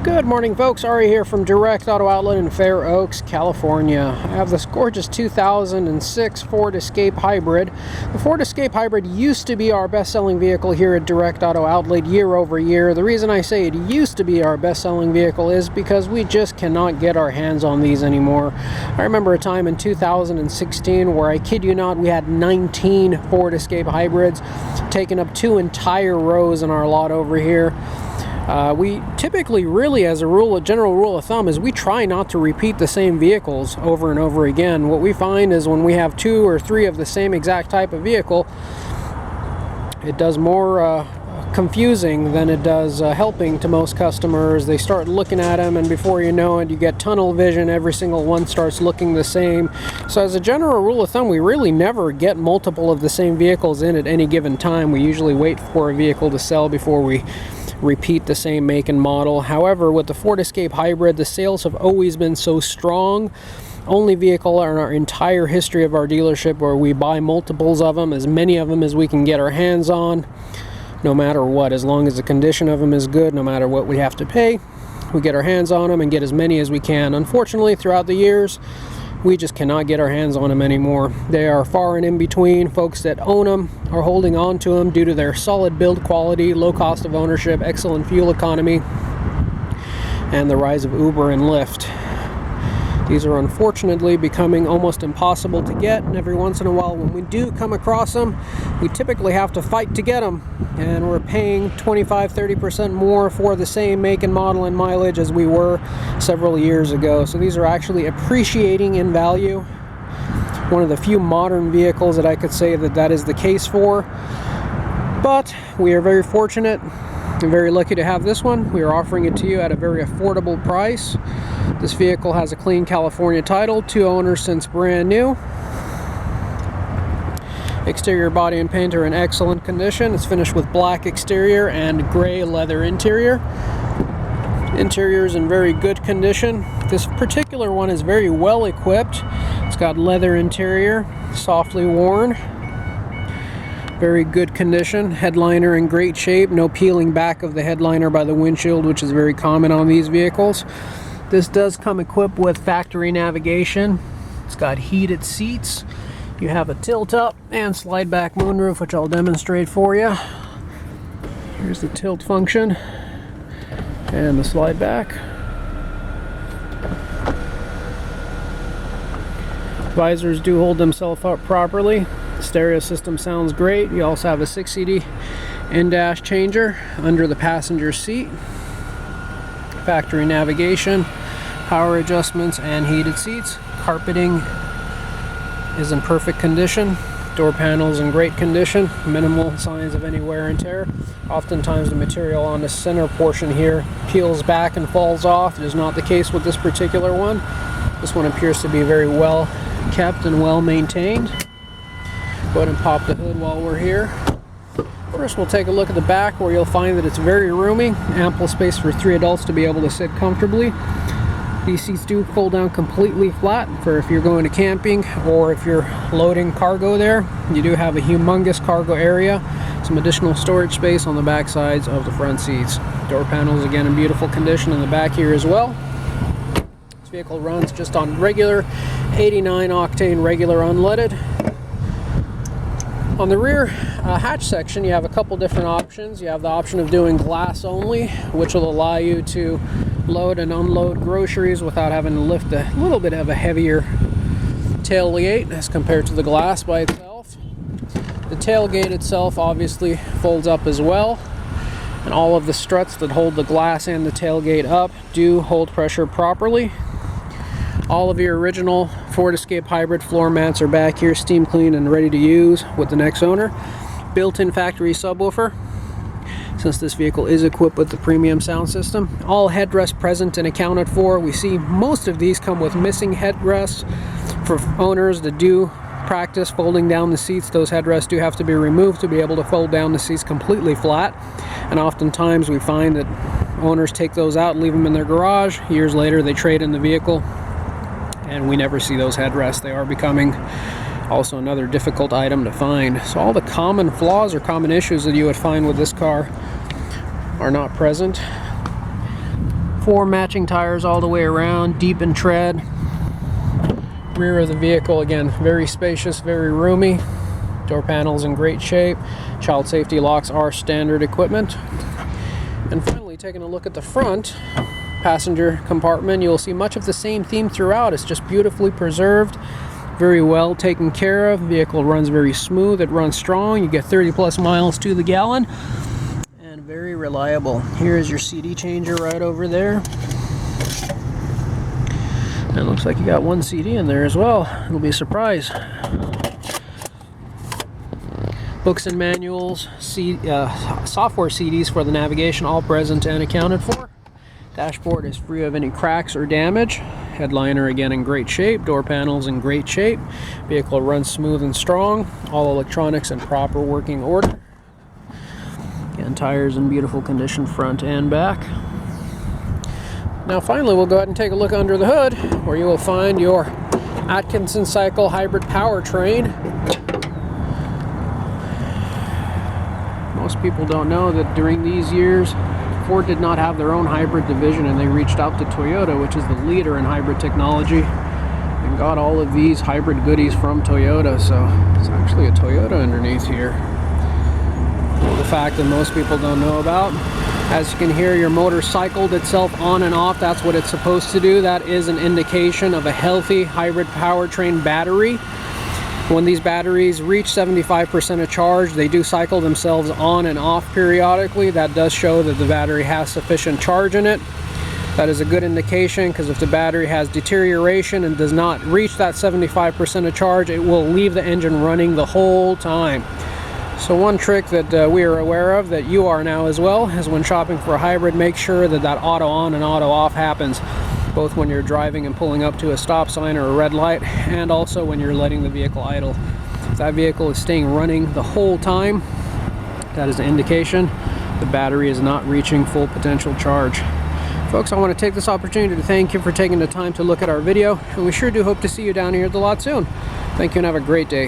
Good morning, folks. Ari here from Direct Auto Outlet in Fair Oaks, California. I have this gorgeous 2006 Ford Escape Hybrid. The Ford Escape Hybrid used to be our best-selling vehicle here at Direct Auto Outlet year over year. The reason I say it used to be our best-selling vehicle is because we just cannot get our hands on these anymore. I remember a time in 2016 where, I kid you not, we had 19 Ford Escape Hybrids, taking up 2 entire rows in our lot over here. We typically, really, as a general rule of thumb, is we try not to repeat the same vehicles over and over again. What we find is when we have 2 or 3 of the same exact type of vehicle, it does more confusing than it does helping to most customers. They start looking at them, and before you know it, you get tunnel vision. Every single one starts looking the same. So as a general rule of thumb, we really never get multiple of the same vehicles in at any given time. We usually wait for a vehicle to sell before we repeat the same make and model. However, with the Ford Escape Hybrid, the sales have always been so strong. Only vehicle in our entire history of our dealership where we buy multiples of them, as many of them as we can get our hands on, no matter what. As long as the condition of them is good, no matter what we have to pay, we get our hands on them and get as many as we can. Unfortunately, throughout the years, we just cannot get our hands on them anymore. They are far and in between. Folks that own them are holding on to them due to their solid build quality, low cost of ownership, excellent fuel economy, and the rise of Uber and Lyft. These are unfortunately becoming almost impossible to get, and every once in a while when we do come across them, we typically have to fight to get them, and we're paying 25-30% more for the same make and model and mileage as we were several years ago. So these are actually appreciating in value. One of the few modern vehicles that I could say that is the case for. But we are very fortunate and very lucky to have this one. We are offering it to you at a very affordable price. This vehicle has a clean California title, 2 owners since brand new. Exterior body and paint are in excellent condition. It's finished with black exterior and gray leather interior. Interior is in very good condition. This particular one is very well equipped. It's got leather interior, softly worn. Very good condition. Headliner in great shape. No peeling back of the headliner by the windshield, which is very common on these vehicles. This does come equipped with factory navigation. It's got heated seats. You have a tilt up and slide back moonroof, which I'll demonstrate for you. Here's the tilt function and the slide back. Visors do hold themselves up properly. The stereo system sounds great. You also have a 6-CD in-dash changer under the passenger seat. Factory navigation, power adjustments, and heated seats. Carpeting is in perfect condition. Door panels in great condition. Minimal signs of any wear and tear. Oftentimes the material on the center portion here peels back and falls off. It is not the case with this particular one. This one appears to be very well kept and well maintained. Go ahead and pop the hood while we're here. First, we'll take a look at the back, where you'll find that it's very roomy, ample space for 3 adults to be able to sit comfortably. These seats do fold down completely flat for if you're going to camping or if you're loading cargo there. You do have a humongous cargo area, some additional storage space on the back sides of the front seats. Door panels, again, in beautiful condition in the back here as well. This vehicle runs just on regular 89 octane regular unleaded. On the rear hatch section, you have a couple different options. You have the option of doing glass only, which will allow you to load and unload groceries without having to lift a little bit of a heavier tailgate as compared to the glass by itself. The tailgate itself obviously folds up as well, and all of the struts that hold the glass and the tailgate up do hold pressure properly. All of your original Ford Escape Hybrid floor mats are back here, steam clean and ready to use with the next owner. Built-in factory subwoofer, since this vehicle is equipped with the premium sound system. All headrests present and accounted for. We see most of these come with missing headrests. For owners that do practice folding down the seats, those headrests do have to be removed to be able to fold down the seats completely flat. And oftentimes we find that owners take those out and leave them in their garage. Years later, they trade in the vehicle, and we never see those headrests. They are becoming also another difficult item to find. So all the common flaws or common issues that you would find with this car are not present. 4 matching tires all the way around, deep in tread. Rear of the vehicle, again, very spacious, very roomy. Door panels in great shape. Child safety locks are standard equipment. And finally, taking a look at the front passenger compartment, you'll see much of the same theme throughout. It's just beautifully preserved, very well taken care of. The vehicle runs very smooth, it runs strong. You get 30 plus miles to the gallon, and very reliable. Here's your CD changer right over there. And it looks like you got 1 CD in there as well. It'll be a surprise. Books and manuals, software CDs for the navigation, all present and accounted for. Dashboard is free of any cracks or damage. Headliner again in great shape. Door panels in great shape. Vehicle runs smooth and strong. All electronics in proper working order. Again, tires in beautiful condition front and back. Now finally, we'll go ahead and take a look under the hood, where you will find your Atkinson Cycle Hybrid Powertrain. Most people don't know that during these years, Ford did not have their own hybrid division, and they reached out to Toyota, which is the leader in hybrid technology, and got all of these hybrid goodies from Toyota. So it's actually a Toyota underneath here. The fact that most people don't know about. As you can hear, your motor cycled itself on and off. That's what it's supposed to do. That is an indication of a healthy hybrid powertrain battery. When these batteries reach 75% of charge, they do cycle themselves on and off periodically. That does show that the battery has sufficient charge in it. That is a good indication, because if the battery has deterioration and does not reach that 75% of charge, it will leave the engine running the whole time. So one trick that we are aware of, that you are now as well, is when shopping for a hybrid, make sure that that auto on and auto off happens, both when you're driving and pulling up to a stop sign or a red light, and also when you're letting the vehicle idle. If that vehicle is staying running the whole time, that is an indication the battery is not reaching full potential charge. Folks, I want to take this opportunity to thank you for taking the time to look at our video, and we sure do hope to see you down here at the lot soon. Thank you and have a great day.